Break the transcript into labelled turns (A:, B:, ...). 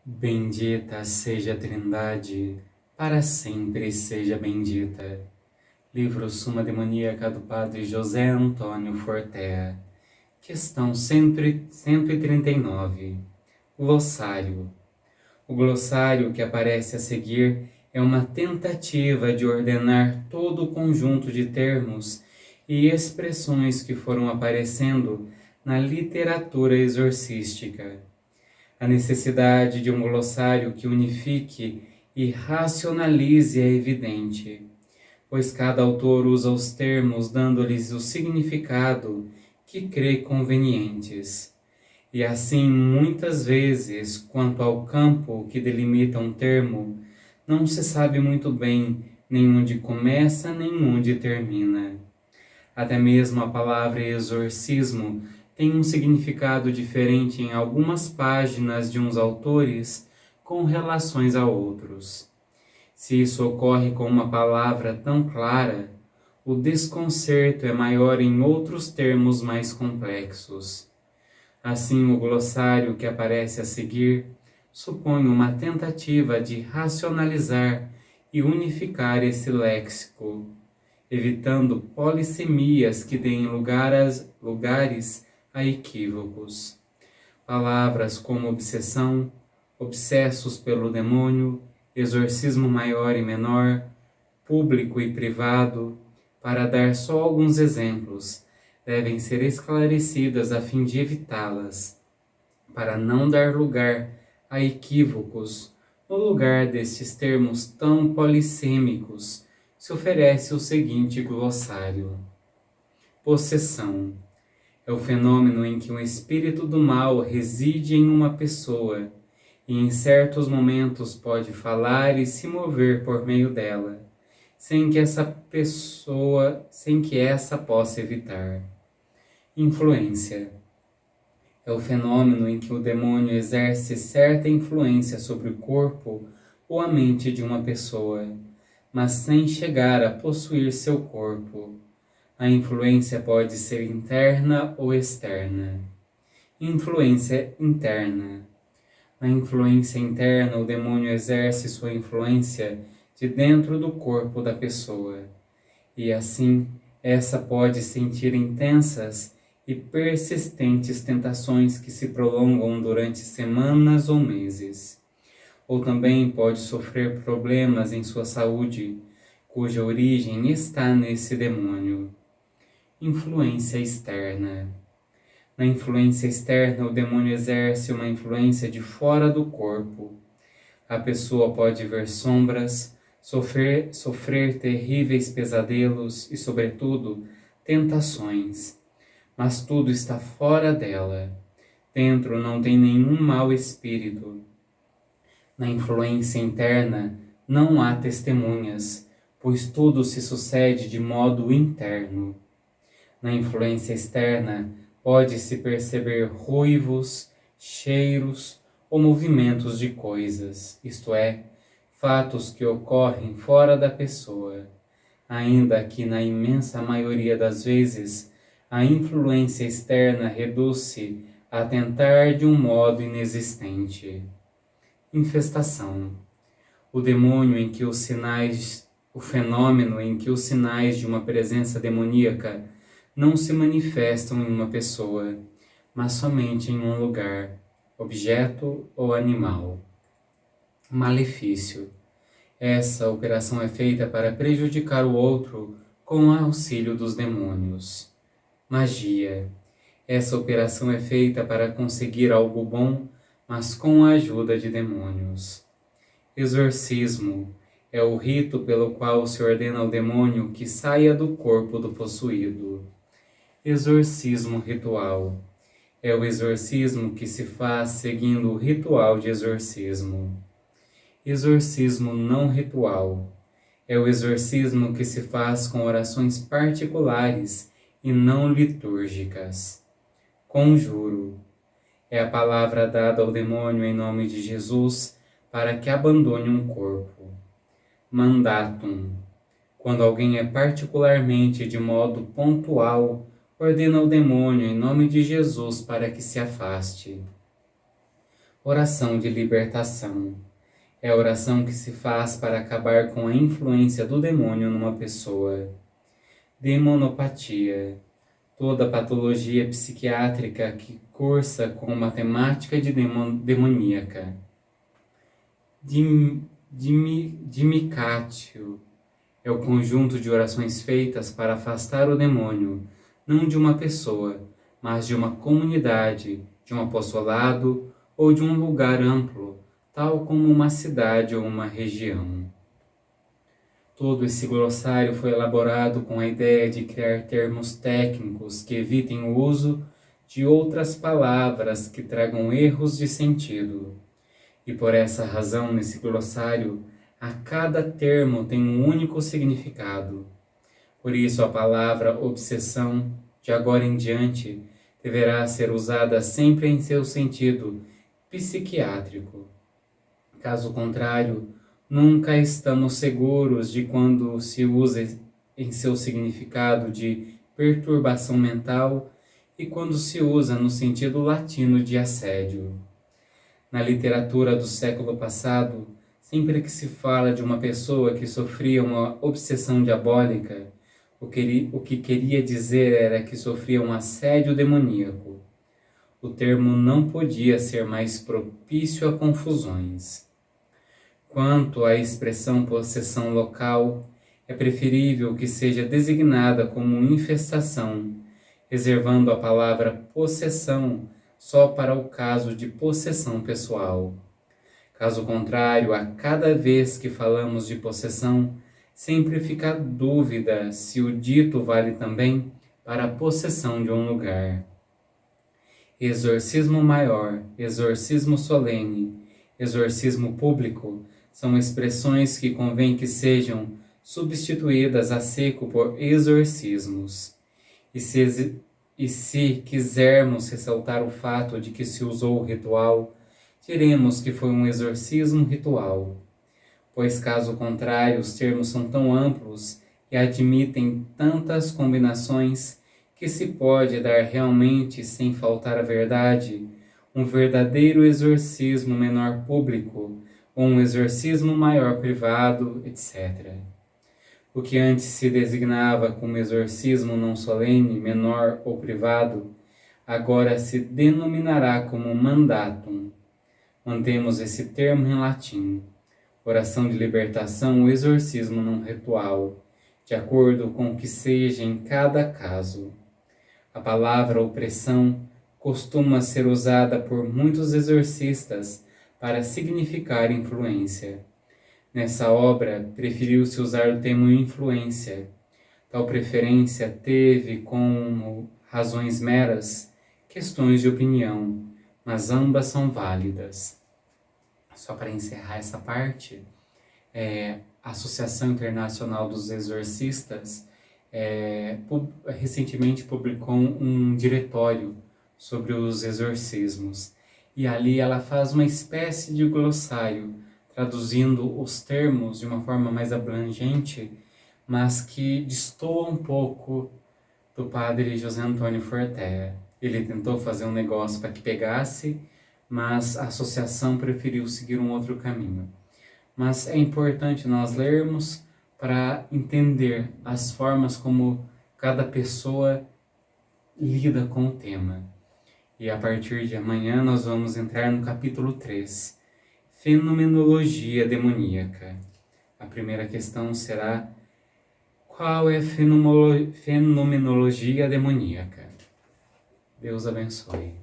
A: Bendita seja a Trindade, para sempre seja bendita. Livro Suma Demoníaca do Padre José Antônio Fortea. Questão 139. Glossário. O glossário que aparece a seguir é uma tentativa de ordenar todo o conjunto de termos e expressões que foram aparecendo na literatura exorcística. A necessidade de um glossário que unifique e racionalize é evidente, pois cada autor usa os termos dando-lhes o significado que crê convenientes. E assim, muitas vezes, quanto ao campo que delimita um termo, não se sabe muito bem nem onde começa nem onde termina. Até mesmo a palavra exorcismo tem um significado diferente em algumas páginas de uns autores com relações a outros. Se isso ocorre com uma palavra tão clara, o desconcerto é maior em outros termos mais complexos. Assim, o glossário que aparece a seguir supõe uma tentativa de racionalizar e unificar esse léxico, evitando polissemias que deem lugares a equívocos. Palavras como obsessão, obsessos pelo demônio, exorcismo maior e menor, público e privado, para dar só alguns exemplos, devem ser esclarecidas a fim de evitá-las, para não dar lugar a equívocos. No lugar destes termos tão polissêmicos, se oferece o seguinte glossário. Possessão é o fenômeno em que um espírito do mal reside em uma pessoa e em certos momentos pode falar e se mover por meio dela, sem que essa possa evitar. Influência é o fenômeno em que o demônio exerce certa influência sobre o corpo ou a mente de uma pessoa, mas sem chegar a possuir seu corpo. A influência pode ser interna ou externa. Influência interna. Na influência interna, o demônio exerce sua influência de dentro do corpo da pessoa, e assim essa pode sentir intensas e persistentes tentações que se prolongam durante semanas ou meses. Ou também pode sofrer problemas em sua saúde, cuja origem está nesse demônio. Influência externa. Na influência externa, o demônio exerce uma influência de fora do corpo. A pessoa pode ver sombras, sofrer terríveis pesadelos e, sobretudo, tentações. Mas tudo está fora dela. Dentro não tem nenhum mau espírito. Na influência interna não há testemunhas, pois tudo se sucede de modo interno. Na influência externa pode-se perceber ruivos, cheiros ou movimentos de coisas, isto é, fatos que ocorrem fora da pessoa, ainda que na imensa maioria das vezes a influência externa reduz-se a tentar de um modo inexistente. Infestação. O fenômeno em que os sinais de uma presença demoníaca não se manifestam em uma pessoa, mas somente em um lugar, objeto ou animal. Malefício. Essa operação é feita para prejudicar o outro com o auxílio dos demônios. Magia. Essa operação é feita para conseguir algo bom, mas com a ajuda de demônios. Exorcismo. É o rito pelo qual se ordena ao demônio que saia do corpo do possuído. Exorcismo ritual. É o exorcismo que se faz seguindo o ritual de exorcismo. Exorcismo não ritual. É o exorcismo que se faz com orações particulares e não litúrgicas. Conjuro. É a palavra dada ao demônio em nome de Jesus para que abandone um corpo. Mandatum. Quando alguém é particularmente de modo pontual, ordena ao demônio em nome de Jesus para que se afaste. Oração de libertação. É a oração que se faz para acabar com a influência do demônio numa pessoa. Demonopatia. Toda patologia psiquiátrica que cursa com uma temática demoníaca. Dimicatio. É o conjunto de orações feitas para afastar o demônio, não de uma pessoa, mas de uma comunidade, de um apostolado ou de um lugar amplo, tal como uma cidade ou uma região. Todo esse glossário foi elaborado com a ideia de criar termos técnicos que evitem o uso de outras palavras que tragam erros de sentido. E por essa razão, nesse glossário, a cada termo tem um único significado. Por isso, a palavra obsessão, de agora em diante, deverá ser usada sempre em seu sentido psiquiátrico. Caso contrário, nunca estamos seguros de quando se usa em seu significado de perturbação mental e quando se usa no sentido latino de assédio. Na literatura do século passado, sempre que se fala de uma pessoa que sofria uma obsessão diabólica, o que queria dizer era que sofria um assédio demoníaco. O termo não podia ser mais propício a confusões. Quanto à expressão possessão local, é preferível que seja designada como infestação, reservando a palavra possessão só para o caso de possessão pessoal. Caso contrário, a cada vez que falamos de possessão, sempre fica a dúvida se o dito vale também para a possessão de um lugar. Exorcismo maior, exorcismo solene, exorcismo público são expressões que convém que sejam substituídas a seco por exorcismos. E se quisermos ressaltar o fato de que se usou o ritual, diremos que foi um exorcismo ritual, pois caso contrário os termos são tão amplos e admitem tantas combinações que se pode dar realmente, sem faltar a verdade, um verdadeiro exorcismo menor público ou um exorcismo maior privado, etc. O que antes se designava como exorcismo não solene, menor ou privado, agora se denominará como mandatum. Mantemos esse termo em latim. Oração de libertação ou exorcismo não ritual, de acordo com o que seja em cada caso. A palavra opressão costuma ser usada por muitos exorcistas para significar influência. Nessa obra, preferiu-se usar o termo influência. Tal preferência teve como razões meras questões de opinião, mas ambas são válidas. Só para encerrar essa parte, a Associação Internacional dos Exorcistas recentemente publicou um diretório sobre os exorcismos. E ali ela faz uma espécie de glossário, traduzindo os termos de uma forma mais abrangente, mas que destoa um pouco do padre José Antônio Fortea. Ele tentou fazer um negócio para que pegasse, mas a associação preferiu seguir um outro caminho. Mas é importante nós lermos para entender as formas como cada pessoa lida com o tema. E a partir de amanhã nós vamos entrar no capítulo 3, Fenomenologia Demoníaca. A primeira questão será: qual é a fenomenologia demoníaca? Deus abençoe.